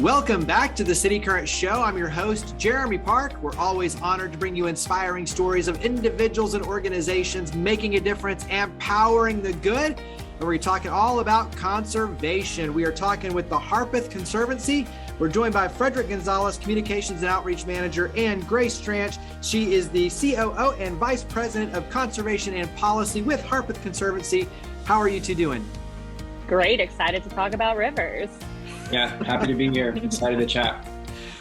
Welcome back to the City Current Show. I'm your host, Jeremy Park. We're always honored to bring you inspiring stories of individuals and organizations making a difference and powering the good. And we're talking all about conservation. We are talking with the Harpeth Conservancy. We're joined by Frederick Gonzalez, Communications and Outreach Manager, and Grace Stranch. She is the COO and Vice President of Conservation and Policy with Harpeth Conservancy. How are you two doing? Great. Excited to talk about rivers. Yeah, happy to be here. Excited to chat.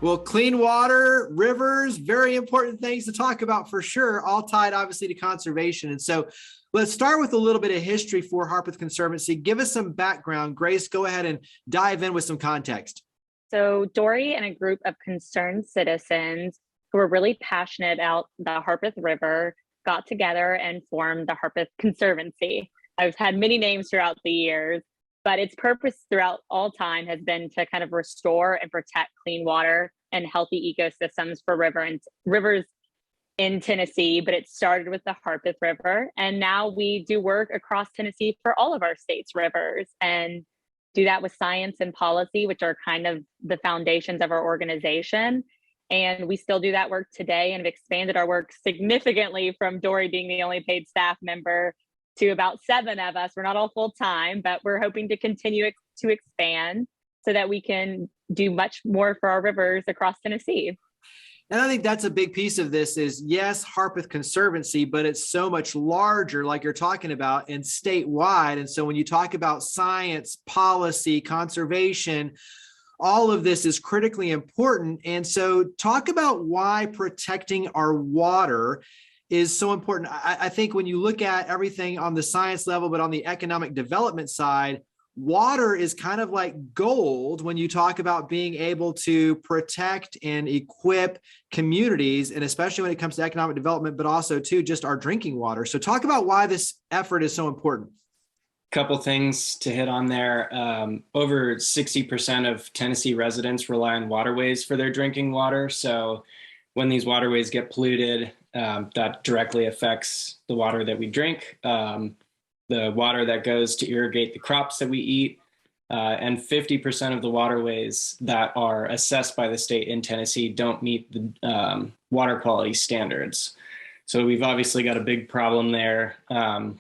Well, clean water, rivers, very important things to talk about for sure, all tied obviously to conservation. And so let's start with a little bit of history for Harpeth Conservancy. Give us some background. Grace, go ahead and dive in with some context. So Dory and a group of concerned citizens who were really passionate about the Harpeth River got together and formed the Harpeth Conservancy. I've had many names throughout the years, but its purpose throughout all time has been to kind of restore and protect clean water and healthy ecosystems for rivers in Tennessee. But it started with the Harpeth River, and now we do work across Tennessee for all of our state's rivers and do that with science and policy, which are kind of the foundations of our organization. And we still do that work today and have expanded our work significantly from Dory being the only paid staff member to about 7 of us. We're not all full time, but we're hoping to continue to expand so that we can do much more for our rivers across Tennessee. And I think that's a big piece of this is, yes, Harpeth Conservancy, but it's so much larger, like you're talking about, and statewide. And so when you talk about science, policy, conservation, all of this is critically important. And so talk about why protecting our water is so important. I think when you look at everything on the science level, but on the economic development side, water is kind of like gold when you talk about being able to protect and equip communities, and especially when it comes to economic development, but also to just our drinking water. So talk about why this effort is so important. Couple things to hit on there. Over 60% of Tennessee residents rely on waterways for their drinking water. So when these waterways get polluted, that directly affects the water that we drink, the water that goes to irrigate the crops that we eat, and 50% of the waterways that are assessed by the state in Tennessee don't meet the water quality standards. So we've obviously got a big problem there. And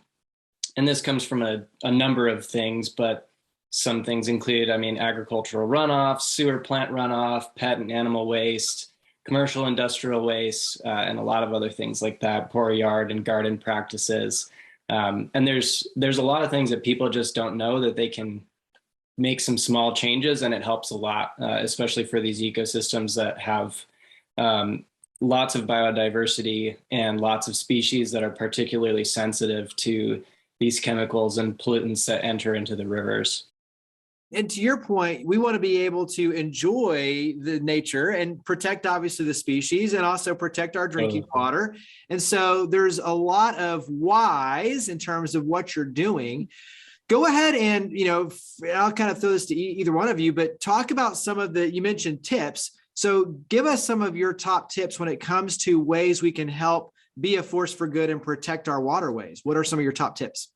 this comes from a number of things, but some things include, agricultural runoff, sewer plant runoff, pet and animal waste, commercial industrial waste, and a lot of other things like that, poor yard and garden practices. And there's a lot of things that people just don't know that they can make some small changes, and it helps a lot, especially for these ecosystems that have lots of biodiversity and lots of species that are particularly sensitive to these chemicals and pollutants that enter into the rivers. And to your point, we want to be able to enjoy the nature and protect, obviously, the species and also protect our drinking water. And so there's a lot of whys in terms of what you're doing. Go ahead and, I'll kind of throw this to either one of you, but talk about some of you mentioned tips. So give us some of your top tips when it comes to ways we can help be a force for good and protect our waterways. What are some of your top tips?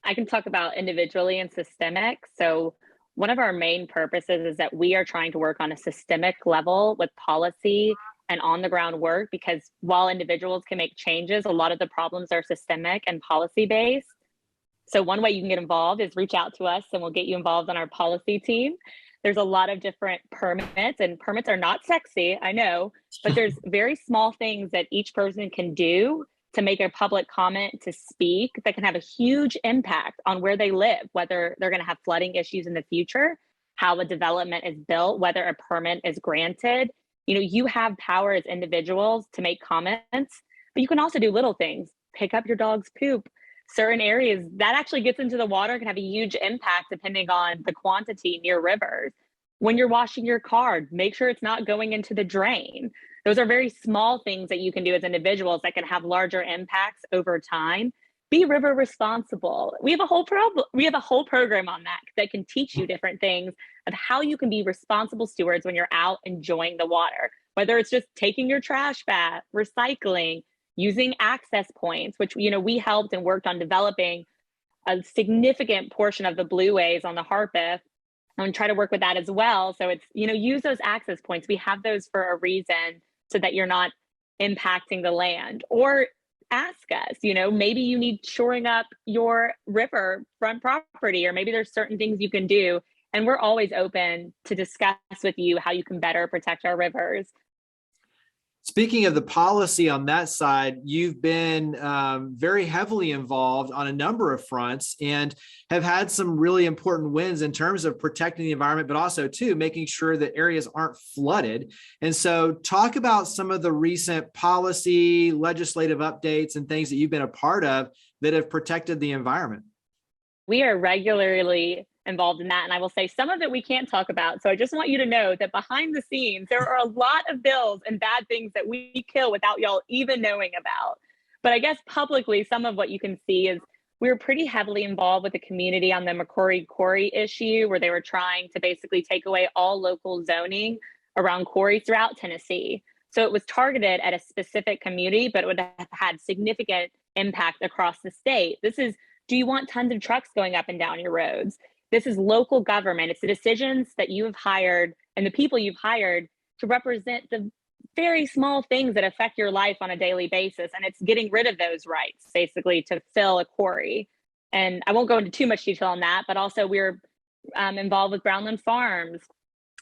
I can talk about individually and systemic. So one of our main purposes is that we are trying to work on a systemic level with policy and on the ground work, because while individuals can make changes, a lot of the problems are systemic and policy based. So one way you can get involved is reach out to us and we'll get you involved on our policy team. There's a lot of different permits, and permits are not sexy, I know, but there's very small things that each person can do to make a public comment, to speak, that can have a huge impact on where they live, whether they're going to have flooding issues in the future, how a development is built, whether a permit is granted. You have power as individuals to make comments, but you can also do little things. Pick up your dog's poop. Certain areas that actually gets into the water can have a huge impact depending on the quantity near rivers. When you're washing your car, make sure it's not going into the drain. Those are very small things that you can do as individuals that can have larger impacts over time. Be river responsible. We have a whole program on that can teach you different things of how you can be responsible stewards when you're out enjoying the water, whether it's just taking your trash back, recycling, using access points, which we helped and worked on developing a significant portion of the blueways on the Harpeth and try to work with that as well. So it's, use those access points. We have those for a reason so that you're not impacting the land. Or ask us, maybe you need shoring up your river front property, or maybe there's certain things you can do. And we're always open to discuss with you how you can better protect our rivers. Speaking of the policy on that side, you've been very heavily involved on a number of fronts and have had some really important wins in terms of protecting the environment, but also too making sure that areas aren't flooded. And so talk about some of the recent policy, legislative updates and things that you've been a part of that have protected the environment. We are regularly involved in that. And I will say some of it we can't talk about. So I just want you to know that behind the scenes, there are a lot of bills and bad things that we kill without y'all even knowing about. But I guess publicly, some of what you can see is we were pretty heavily involved with the community on the McCrory Quarry issue, where they were trying to basically take away all local zoning around quarries throughout Tennessee. So it was targeted at a specific community, but it would have had significant impact across the state. This is, do you want tons of trucks going up and down your roads? This is local government. It's the decisions that you have hired and the people you've hired to represent the very small things that affect your life on a daily basis. And it's getting rid of those rights, basically, to fill a quarry. And I won't go into too much detail on that, but also we're involved with Brownland Farms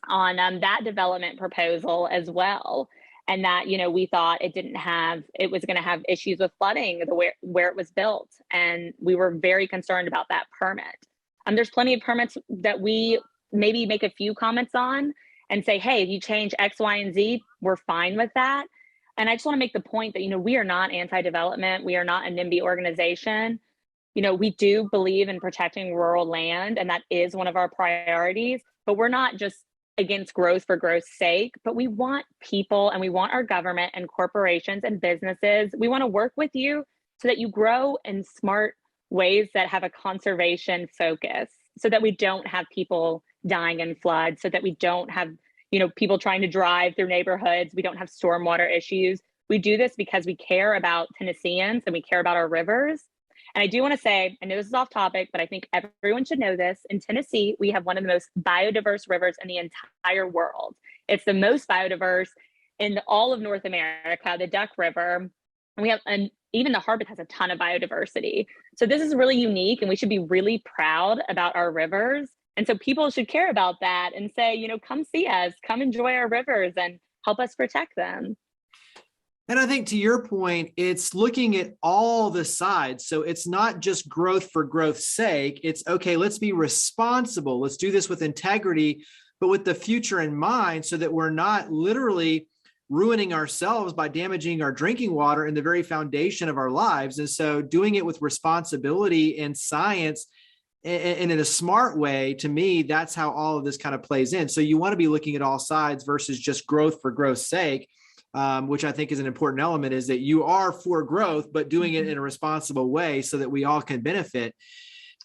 on that development proposal as well. And that, we thought it was going to have issues with flooding where it was built. And we were very concerned about that permit. There's plenty of permits that we maybe make a few comments on and say, hey, if you change X, Y, and Z, we're fine with that. And I just want to make the point that, we are not anti-development. We are not a NIMBY organization. We do believe in protecting rural land, and that is one of our priorities. But we're not just against growth for growth's sake, but we want people and we want our government and corporations and businesses. We want to work with you so that you grow in smart ways that have a conservation focus, so that we don't have people dying in floods, so that we don't have, people trying to drive through neighborhoods. We don't have stormwater issues. We do this because we care about Tennesseans and we care about our rivers. And I do want to say, I know this is off topic, but I think everyone should know this. In Tennessee, we have one of the most biodiverse rivers in the entire world. It's the most biodiverse in all of North America, the Duck River. And we have even the Harpeth has a ton of biodiversity. So this is really unique, and we should be really proud about our rivers. And so people should care about that and say, come see us, come enjoy our rivers and help us protect them. And I think to your point, it's looking at all the sides. So it's not just growth for growth's sake. It's okay, let's be responsible. Let's do this with integrity, but with the future in mind, so that we're not literally ruining ourselves by damaging our drinking water and the very foundation of our lives. And so doing it with responsibility and science and in a smart way, to me, that's how all of this kind of plays in. So you want to be looking at all sides versus just growth for growth's sake, which I think is an important element, is that you are for growth, but doing it in a responsible way so that we all can benefit.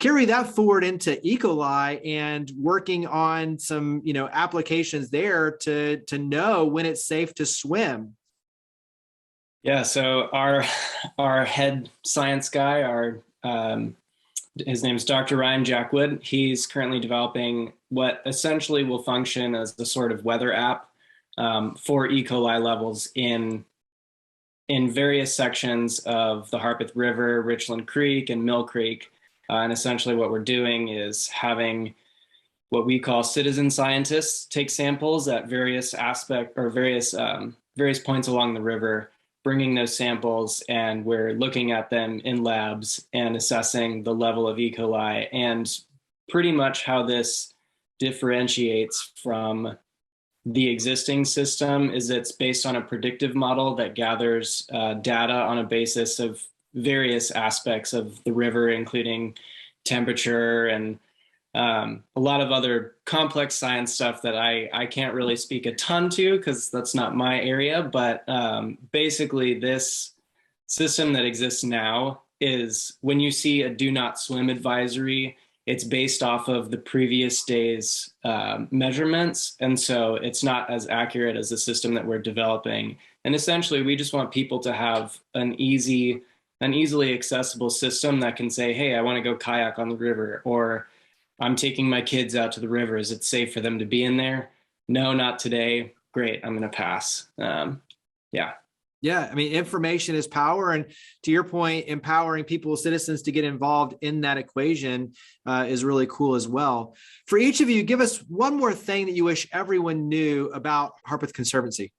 Carry that forward into Ecoli and working on some, applications there to know when it's safe to swim. Yeah, so our head science guy, his name's Dr. Ryan Jackwood. He's currently developing what essentially will function as the sort of weather app for E. coli levels in various sections of the Harpeth River, Richland Creek, and Mill Creek. And essentially what we're doing is having what we call citizen scientists take samples at various various points along the river, bringing those samples, and we're looking at them in labs and assessing the level of E. coli. And pretty much how this differentiates from the existing system is it's based on a predictive model that gathers data on a basis of various aspects of the river, including temperature and a lot of other complex science stuff that I can't really speak a ton to because that's not my area. But basically this system that exists now is when you see a do not swim advisory, it's based off of the previous day's measurements. And so it's not as accurate as the system that we're developing. And essentially we just want people to have an easily accessible system that can say, hey, I want to go kayak on the river, or I'm taking my kids out to the river. Is it safe for them to be in there? No, not today. Great, I'm going to pass. Yeah. Yeah, I mean, information is power. And to your point, empowering people, citizens to get involved in that equation is really cool as well. For each of you, give us one more thing that you wish everyone knew about Harpeth Conservancy.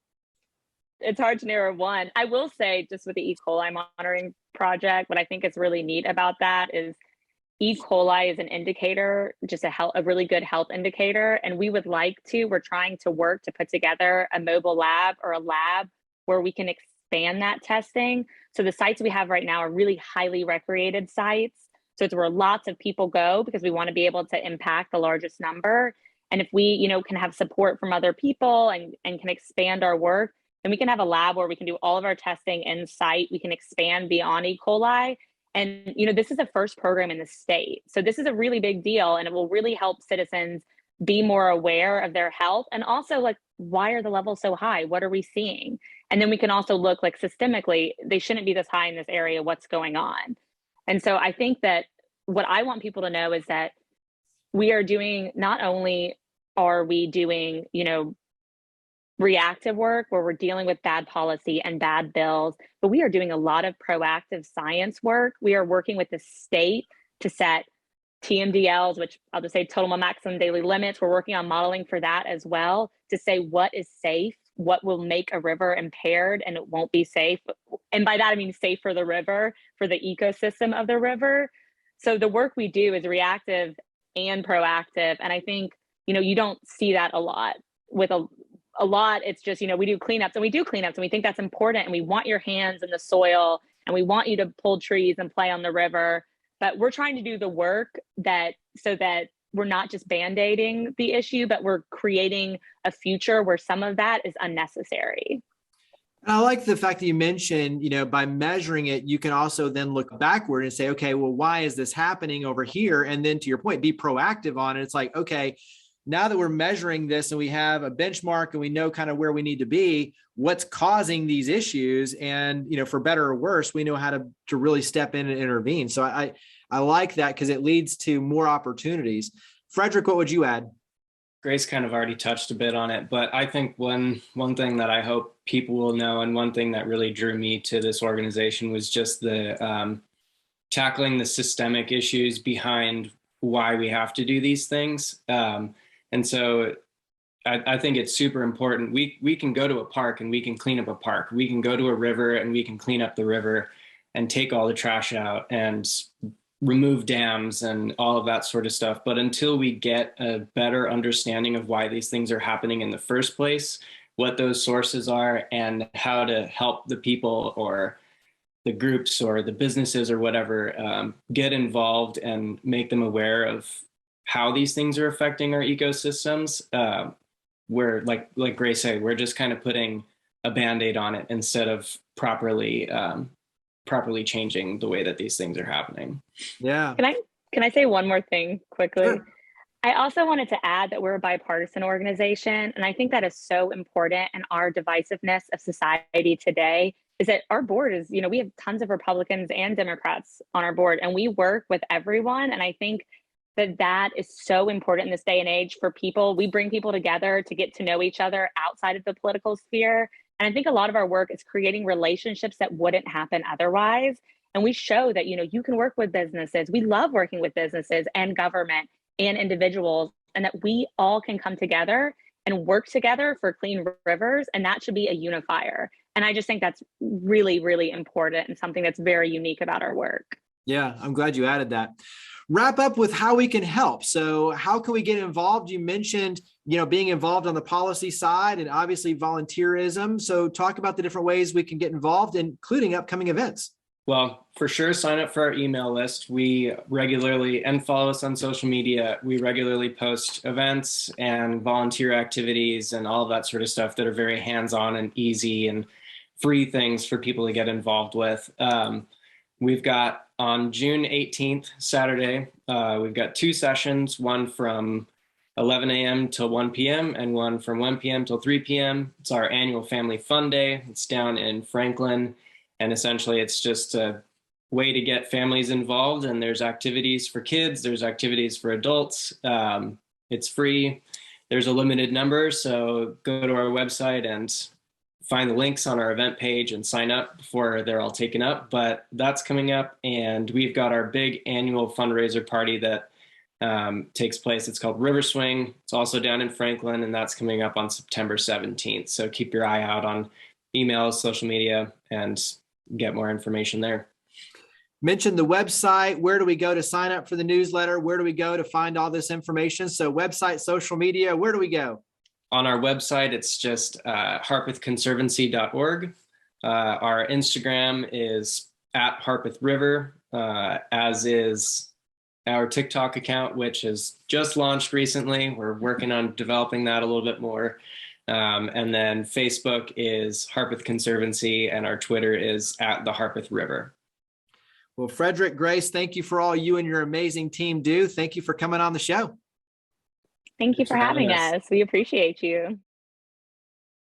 It's hard to narrow one. I will say, just with the E. coli monitoring project, what I think is really neat about that is E. coli is an indicator, just a really good health indicator. And we're trying to work to put together a mobile lab or a lab where we can expand that testing. So the sites we have right now are really highly recreated sites. So it's where lots of people go because we want to be able to impact the largest number. And if we, can have support from other people and can expand our work, then we can have a lab where we can do all of our testing in site. We can expand beyond E. coli. And, this is the first program in the state. So this is a really big deal, and it will really help citizens be more aware of their health. And also, like, why are the levels so high? What are we seeing? And then we can also look, like, systemically, they shouldn't be this high in this area. What's going on? And so I think that what I want people to know is that we are doing, not only are we doing, reactive work where we're dealing with bad policy and bad bills, but we are doing a lot of proactive science work. We are working with the state to set TMDLs, which I'll just say total maximum daily limits. We're working on modeling for that as well to say what is safe, what will make a river impaired and it won't be safe. And by that, I mean safe for the river, for the ecosystem of the river. So the work we do is reactive and proactive. And I think, you don't see that a lot with a lot. It's just, we do cleanups and we think that's important. And we want your hands in the soil and we want you to pull trees and play on the river. But we're trying to do the work so that we're not just band-aiding the issue, but we're creating a future where some of that is unnecessary. And I like the fact that you mentioned, by measuring it, you can also then look backward and say, okay, well, why is this happening over here? And then to your point, be proactive on it. It's like, okay, now that we're measuring this and we have a benchmark and we know kind of where we need to be, what's causing these issues? And, for better or worse, we know how to really step in and intervene. So I like that because it leads to more opportunities. Frederick, what would you add? Grace kind of already touched a bit on it, but I think one thing that I hope people will know, and one thing that really drew me to this organization was just the tackling the systemic issues behind why we have to do these things. And so I think it's super important. We can go to a park and we can clean up a park. We can go to a river and we can clean up the river and take all the trash out and remove dams and all of that sort of stuff. But until we get a better understanding of why these things are happening in the first place, what those sources are, and how to help the people or the groups or the businesses or whatever get involved and make them aware of how these things are affecting our ecosystems, we're like Grace said, we're just kind of putting a Band-Aid on it instead of properly changing the way that these things are happening. Yeah. Can I say one more thing quickly? Sure. I also wanted to add that we're a bipartisan organization, and I think that is so important in our divisiveness of society today, is that our board is, we have tons of Republicans and Democrats on our board, and we work with everyone. And I think that is so important in this day and age for people. We bring people together to get to know each other outside of the political sphere. And I think a lot of our work is creating relationships that wouldn't happen otherwise. And we show that, you can work with businesses. We love working with businesses and government and individuals, and that we all can come together and work together for clean rivers. And that should be a unifier. And I just think that's really, really important and something that's very unique about our work. Yeah, I'm glad you added that. Wrap up with how we can help. So how can we get involved? You mentioned, being involved on the policy side and obviously volunteerism. So talk about the different ways we can get involved, including upcoming events. Well, for sure, sign up for our email list. We regularly, and follow us on social media. We regularly post events and volunteer activities and all of that sort of stuff that are very hands-on and easy and free things for people to get involved with. We've got on June 18th, Saturday, we've got 2 sessions, one from 11 a.m. till 1 p.m. and one from 1 p.m. till 3 p.m. It's our annual Family Fun Day. It's down in Franklin. And essentially it's just a way to get families involved, and there's activities for kids, there's activities for adults. It's free. There's a limited number, so go to our website and find the links on our event page and sign up before they're all taken up. But that's coming up, and we've got our big annual fundraiser party that takes place. It's called River Swing. It's also down in Franklin, and that's coming up on September 17th. So keep your eye out on emails, social media, and get more information there. Mention the website. Where do we go to sign up for the newsletter? Where do we go to find all this information? So website, social media, where do we go? On our website, it's just harpethconservancy.org. Our Instagram is at Harpeth River, as is our TikTok account, which has just launched recently. We're working on developing that a little bit more. And then Facebook is Harpeth Conservancy, and our Twitter is at the Harpeth River. Well, Frederick, Grace, thank you for all you and your amazing team do. Thank you for coming on the show. Thank you for having us. We appreciate you.